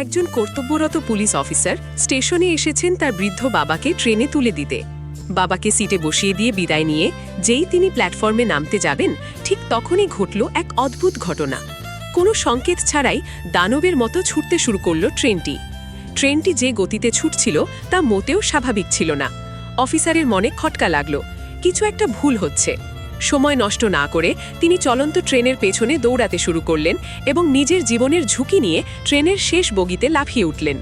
একজন কর্তব্যরত police officer স্টেশনে এসেছেন তার বৃদ্ধ বাবাকে ট্রেনে তুলে দিতে। বাবাকে সিটে বসিয়ে দিয়ে বিদায় নিয়ে যেই তিনি প্ল্যাটফর্মে নামতে যাবেন, ঠিক তখনই ঘটল এক অদ্ভুত ঘটনা। কোনো সংকেত ছাড়াই দানবের মতো ছুটতে শুরু করল ট্রেনটি যে গতিতে ছুটছিল তা মোটেও স্বাভাবিক ছিল না। অফিসারের মনে খটকা লাগল, কিছু একটা ভুল হচ্ছে। সময় নষ্ট না করে তিনি চলন্ত ট্রেনের পেছনে দৌড়াতে শুরু করলেন এবং নিজের জীবনের ঝুঁকি নিয়ে ট্রেনের শেষ বগিতে লাফিয়ে উঠলেন।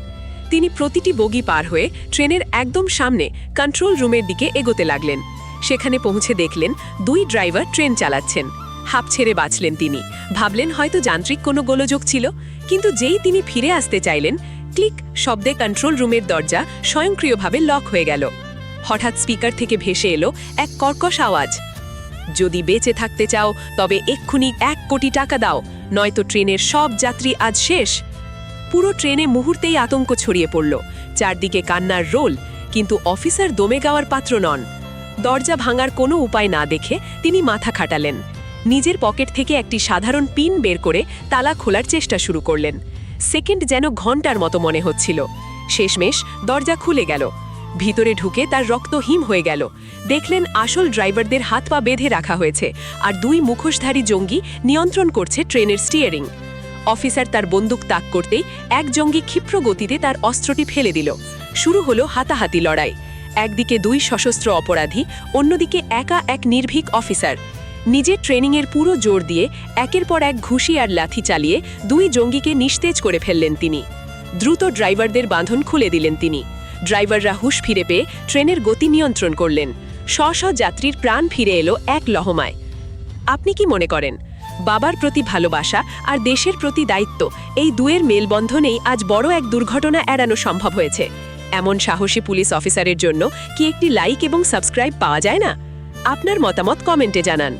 তিনি প্রতিটি বগি পার হয়ে ট্রেনের একদম সামনে কন্ট্রোল রুমের দিকে এগোতে লাগলেন। সেখানে পৌঁছে দেখলেন দুই ড্রাইভার ট্রেন চালাচ্ছেন। হাঁপ ছেড়ে বাঁচলেন তিনি, ভাবলেন হয়তো যান্ত্রিক কোনো গোলযোগ ছিল। কিন্তু যেই তিনি ফিরে আসতে চাইলেন, ক্লিক শব্দে কন্ট্রোল রুমের দরজা স্বয়ংক্রিয়ভাবে লক হয়ে গেল। হঠাৎ স্পিকার থেকে ভেসে এলো এক কর্কশ আওয়াজ, যদি বেঁচে থাকতে চাও তবে এক্ষুনি 1 কোটি টাকা দাও, নয়তো ট্রেনের সব যাত্রী আজ শেষ। পুরো ট্রেনে মুহূর্তেই আতঙ্ক ছড়িয়ে পড়ল, চারদিকে কান্নার রোল। কিন্তু অফিসার দমে যাওয়ার পাত্র নন। দরজা ভাঙার কোনো উপায় না দেখে তিনি মাথা খাটালেন। নিজের পকেট থেকে একটি সাধারণ পিন বের করে তালা খোলার চেষ্টা শুরু করলেন। সেকেন্ড যেন ঘন্টার মতো মনে হচ্ছিল। শেষমেশ দরজা খুলে গেল। ভিতরে ঢুকে তার রক্ত হিম হয়ে গেল। দেখলেন আসল ড্রাইভারদের হাত পা বেঁধে রাখা হয়েছে, আর 2 মুখোশধারী জঙ্গি নিয়ন্ত্রণ করছে ট্রেনের স্টিয়ারিং। অফিসার তার বন্দুক তাক করতেই এক জঙ্গি ক্ষিপ্র গতিতে তার অস্ত্রটি ফেলে দিল। শুরু হলো হাতাহাতি লড়াই। একদিকে 2 সশস্ত্র অপরাধী, অন্যদিকে একা এক নির্ভীক অফিসার। নিজের ট্রেনিংয়ের পুরো জোর দিয়ে একের পর এক ঘুষি আর লাথি চালিয়ে 2 জঙ্গিকে নিস্তেজ করে ফেললেন তিনি। দ্রুত ড্রাইভারদের বাঁধন খুলে দিলেন তিনি। ড্রাইভাররা হুঁশ ফিরে পেয়ে ট্রেনের গতি নিয়ন্ত্রণ করলেন। শ যাত্রীর প্রাণ ফিরে এলো এক লহমায়। আপনি কি মনে করেন, বাবার প্রতি ভালোবাসা আর দেশের প্রতি দায়িত্ব, এই দুয়ের মেলবন্ধনেই আজ বড় এক দুর্ঘটনা এড়ানো সম্ভব হয়েছে? এমন সাহসী পুলিশ অফিসারের জন্য কি একটি লাইক এবং সাবস্ক্রাইব পাওয়া যায় না? আপনার মতামত কমেন্টে জানান।